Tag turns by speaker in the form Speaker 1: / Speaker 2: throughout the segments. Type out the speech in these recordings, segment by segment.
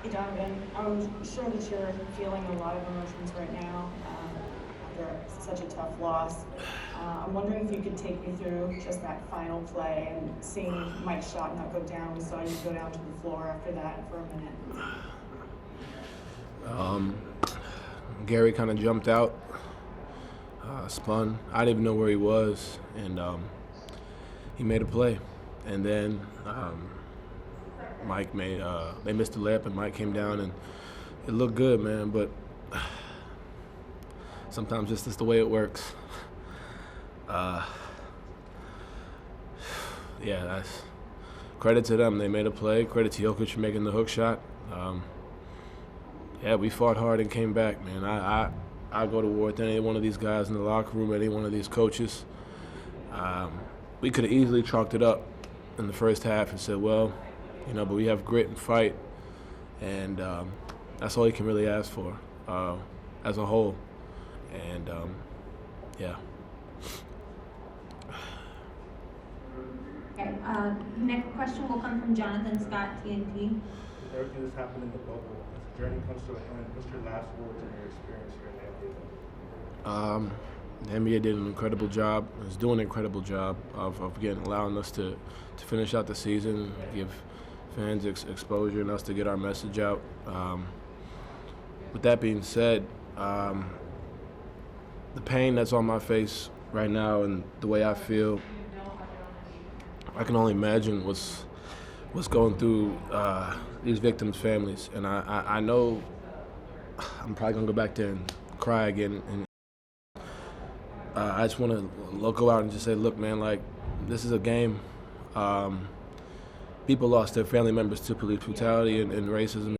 Speaker 1: Hey Donovan, I'm sure that you're feeling a lot of emotions right now after such a tough loss. I'm wondering if you could take me through just that final play and seeing Mike's shot not go down. We saw you go down to the floor after that for a minute.
Speaker 2: Gary kind of jumped out, spun. I didn't even know where he was, and he made a play. And then Mike made they missed the layup, and Mike came down, and it looked good, man. But sometimes it's just the way it works. Yeah, that's credit to them. They made a play. Credit to Jokic for making the hook shot. Yeah, we fought hard and came back, man. I go to war with any one of these guys in the locker room, any one of these coaches. We could have easily chalked it up in the first half and said, well, but we have grit and fight, and that's all you can really ask for as a whole. And yeah.
Speaker 3: Okay, next question will come from Jonathan Scott, TNT.
Speaker 4: Everything that's happened in the bubble, as the journey comes to an end, what's your last words and your experience here in the NBA?
Speaker 2: The NBA did an incredible job, is doing an incredible job of allowing us to finish out the season, give fans exposure and us to get our message out. With that being said, the pain that's on my face right now and the way I feel, I can only imagine what's going through these victims' families. And I know I'm probably going to go back there and cry again. And I just want to go out and just say, look, man, like, this is a game. People lost their family members to police brutality and racism.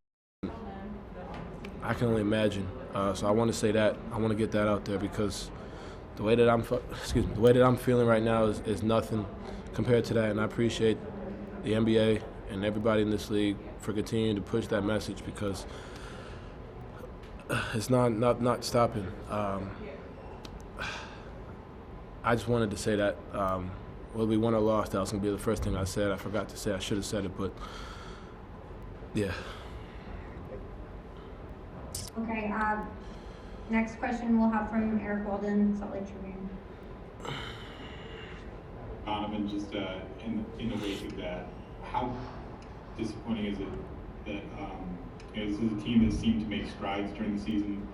Speaker 2: I can only imagine. So I want to say that. I want to get that out there because the way that I'm feeling right now is nothing compared to that. And I appreciate the NBA and everybody in this league for continuing to push that message because it's not stopping. I just wanted to say that whether we won or lost, that was going to be the first thing I said. I forgot to say I should have said it, but yeah.
Speaker 3: Okay, next question we'll have from Eric Walden, Salt Lake Tribune.
Speaker 5: Donovan, just in the wake of that, how disappointing is it that this is a team that seemed to make strides during the season,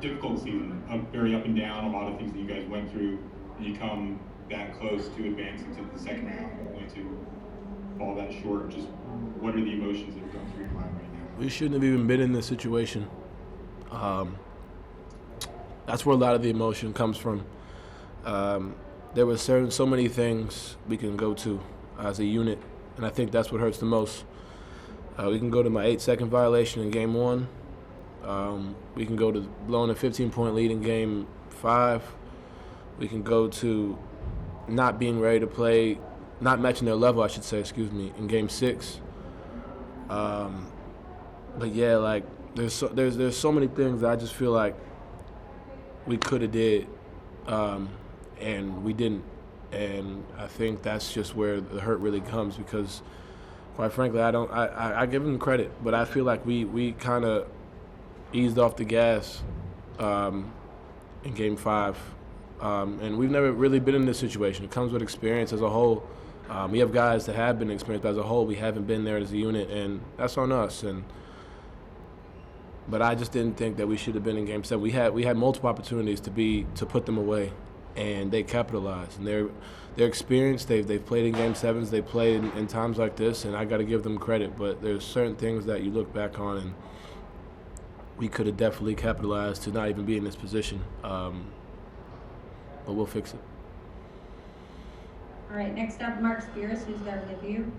Speaker 5: difficult season, very up and down, a lot of things that you guys went through, and you come that close to advancing to the second round, only to fall that short. Just what are the emotions that are going through your mind right now?
Speaker 2: We shouldn't have even been in this situation. That's where a lot of the emotion comes from. There were so many things we can go to as a unit, and I think that's what hurts the most. We can go to my 8-second violation in game 1. We can go to blowing a 15-point lead in game 5. We can go to not being ready to play, not matching their level, I should say, in game 6. But yeah, like there's so many things that I just feel like we could have did, and we didn't. And I think that's just where the hurt really comes because, quite frankly, I give them credit, but I feel like we kind of eased off the gas in game 5. And we've never really been in this situation. It comes with experience as a whole. We have guys that have been experienced, but as a whole, we haven't been there as a unit, and that's on us. But I just didn't think that we should have been in Game 7. We had multiple opportunities to put them away, and they capitalized. And they're experienced. They've played in Game 7s. They played in times like this, and I got to give them credit. But there's certain things that you look back on, and we could have definitely capitalized to not even be in this position. But we'll fix it.
Speaker 3: All right, next up, Mark Spears, who's there with you.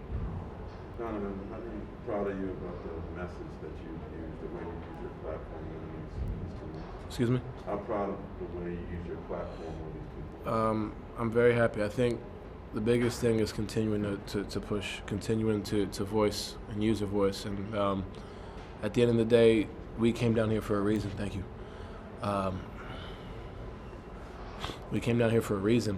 Speaker 6: Donovan, I'm proud of you about the message that you used, the way you use your platform with these two men.
Speaker 2: Excuse me?
Speaker 6: I'm proud of the way you use your platform with these people.
Speaker 2: I'm very happy. I think the biggest thing is continuing to push, continuing to voice and use your voice. And at the end of the day, we came down here for a reason. Thank you. We came down here for a reason,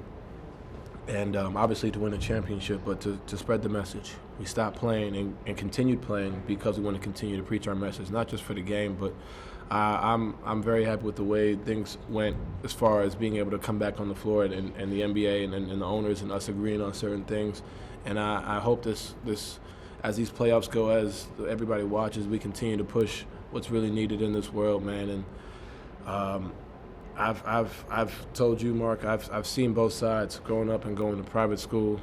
Speaker 2: and obviously to win a championship, but to spread the message. we stopped playing and continued playing because we want to continue to preach our message, not just for the game, but I'm very happy with the way things went as far as being able to come back on the floor and the NBA and the owners and us agreeing on certain things. And I hope this as these playoffs go, as everybody watches, we continue to push what's really needed in this world, man. And I've told you, Mark, I've seen both sides growing up and going to private school,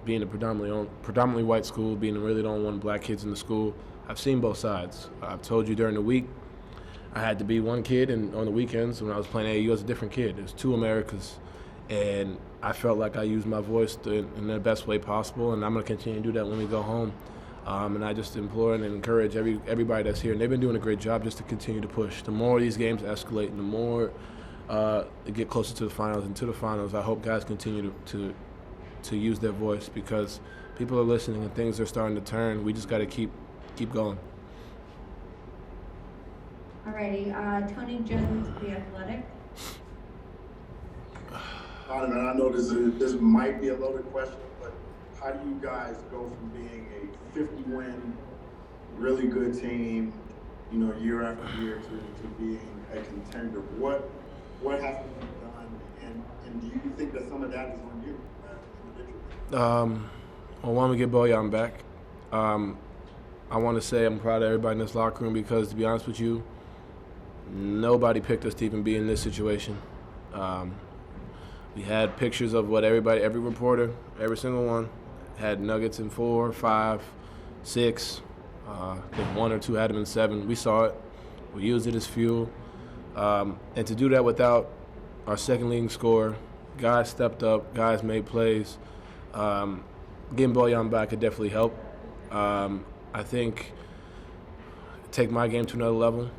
Speaker 2: being a predominantly white school, being really the only one black kids in the school. I've seen both sides. I've told you during the week I had to be one kid, and on the weekends when I was playing AAU, I was a different kid. There's two Americas, and I felt like I used my voice in the best way possible, and I'm going to continue to do that when we go home. And I just implore and encourage everybody that's here, and they've been doing a great job just to continue to push. The more these games escalate and the more they get closer to the finals and to the finals, I hope guys continue to use their voice, because people are listening and things are starting to turn. We just got to keep going.
Speaker 3: Alrighty, Tony Jones, The Athletic.
Speaker 7: Donovan, I know this might be a loaded question, but how do you guys go from being a 50-win, really good team, year after year, to being a contender? What has to be done, and do you think that some of that is on you individually?
Speaker 2: Well, when we get Bojan back, I want to say I'm proud of everybody in this locker room, because, to be honest with you, nobody picked us to even be in this situation. We had pictures of what every reporter, every single one, had Nuggets in 4, 5, 6. I think 1 or 2 had them in 7. We saw it. We used it as fuel. And to do that without our second leading scorer, guys stepped up, guys made plays. Getting Bojan back could definitely help. I think take my game to another level.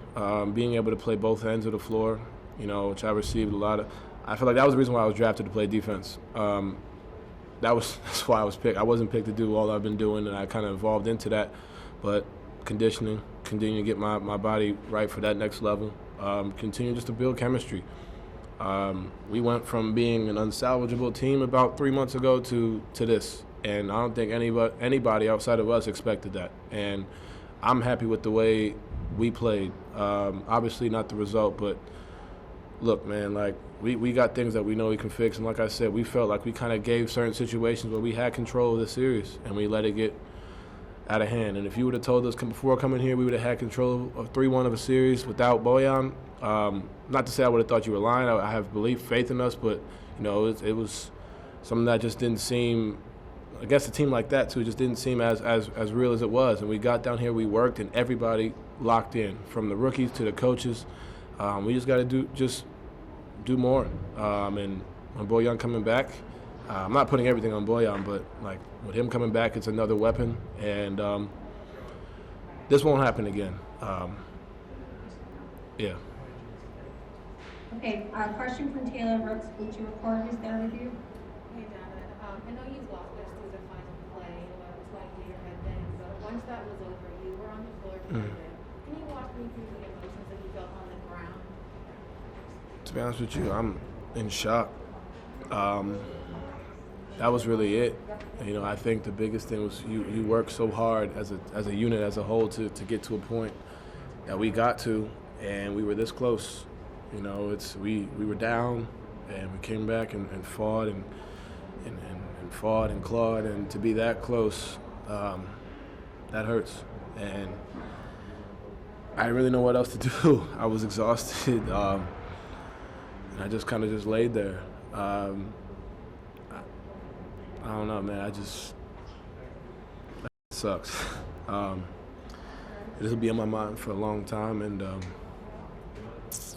Speaker 2: Being able to play both ends of the floor, which I received a lot of. I feel like that was the reason why I was drafted, to play defense. That's why I was picked. I wasn't picked to do all I've been doing, and I kind of evolved into that. But conditioning, continue to get my body right for that next level. Continue just to build chemistry. We went from being an unsalvageable team about 3 months ago to this, and I don't think anybody outside of us expected that. And I'm happy with the way we played. Obviously not the result, but look, man, like we got things that we know we can fix, and like I said, we felt like we kind of gave certain situations where we had control of the series, and we let it get out of hand. And if you would have told us before coming here we would have had control of 3-1 of a series without Bojan, not to say I would have thought you were lying. I have faith in us, but it was something that just didn't seem, against a team like that too, just didn't seem as real as it was. And we got down here, we worked, and everybody locked in, from the rookies to the coaches. We just got to do more. And when Bojan coming back, I'm not putting everything on Bojan, but like with him coming back, it's another weapon, and this won't happen again. Yeah.
Speaker 3: Okay, question from Taylor Brooks, Bleacher Report. Who's there with you?
Speaker 8: Hey, Donovan. I know you've lost this through the final play, what it was like in your head then, but once that was over, you were on the floor together. Can you walk me through the emotions that you felt on the ground?
Speaker 2: To be honest with you, I'm in shock. That was really it. I think the biggest thing was you work so hard as a unit, as a whole, to get to a point that we got to, and we were this close. We were down, and we came back and fought and fought and clawed, and to be that close, that hurts. And I didn't really know what else to do. I was exhausted, and I just kind of just laid there. I don't know, man. That sucks. This will be on my mind for a long time, and this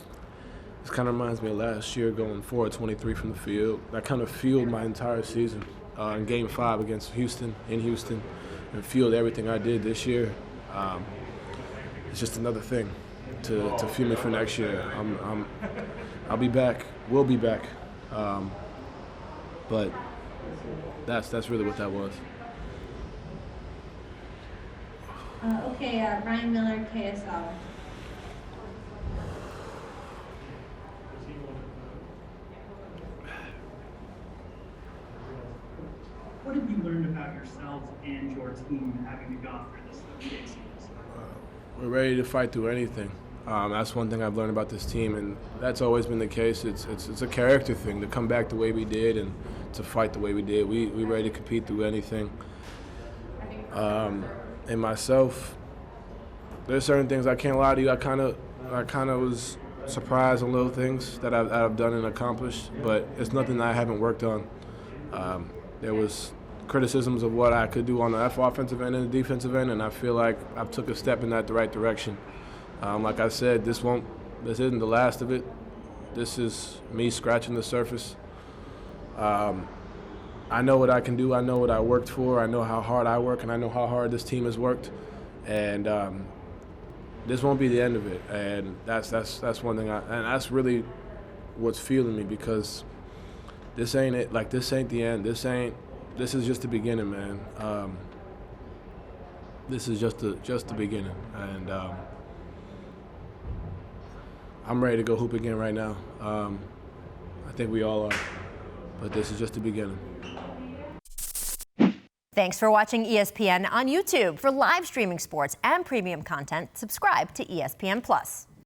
Speaker 2: kind of reminds me of last year, going 4-23 from the field. That kind of fueled my entire season. In Game 5 against Houston, and fueled everything I did this year. It's just another thing to fuel me for next year. I'll be back. We'll be back. But that's really what that was.
Speaker 3: Ryan Miller, KSL.
Speaker 9: What have you learned about yourself yourself and your team having to go through this 30-day season?
Speaker 2: We're ready to fight through anything. That's one thing I've learned about this team, and that's always been the case. It's a character thing to come back the way we did and to fight the way we did. We're ready to compete through anything. And myself, there's certain things I can't lie to you. I kind of was surprised on little things that I've done and accomplished, but it's nothing that I haven't worked on. There was criticisms of what I could do on the offensive end and the defensive end, and I feel like I took a step in that the right direction. Like I said, this isn't the last of it. This is me scratching the surface. I know what I can do. I know what I worked for. I know how hard I work, and I know how hard this team has worked. And this won't be the end of it. And that's one thing. And that's really what's fueling me, because this ain't it. Like, this ain't the end. This is just the beginning, man. This is just the beginning. And I'm ready to go hoop again right now. I think we all are. But this is just the beginning.
Speaker 10: Thanks for watching ESPN on YouTube. For live streaming sports and premium content, subscribe to ESPN+.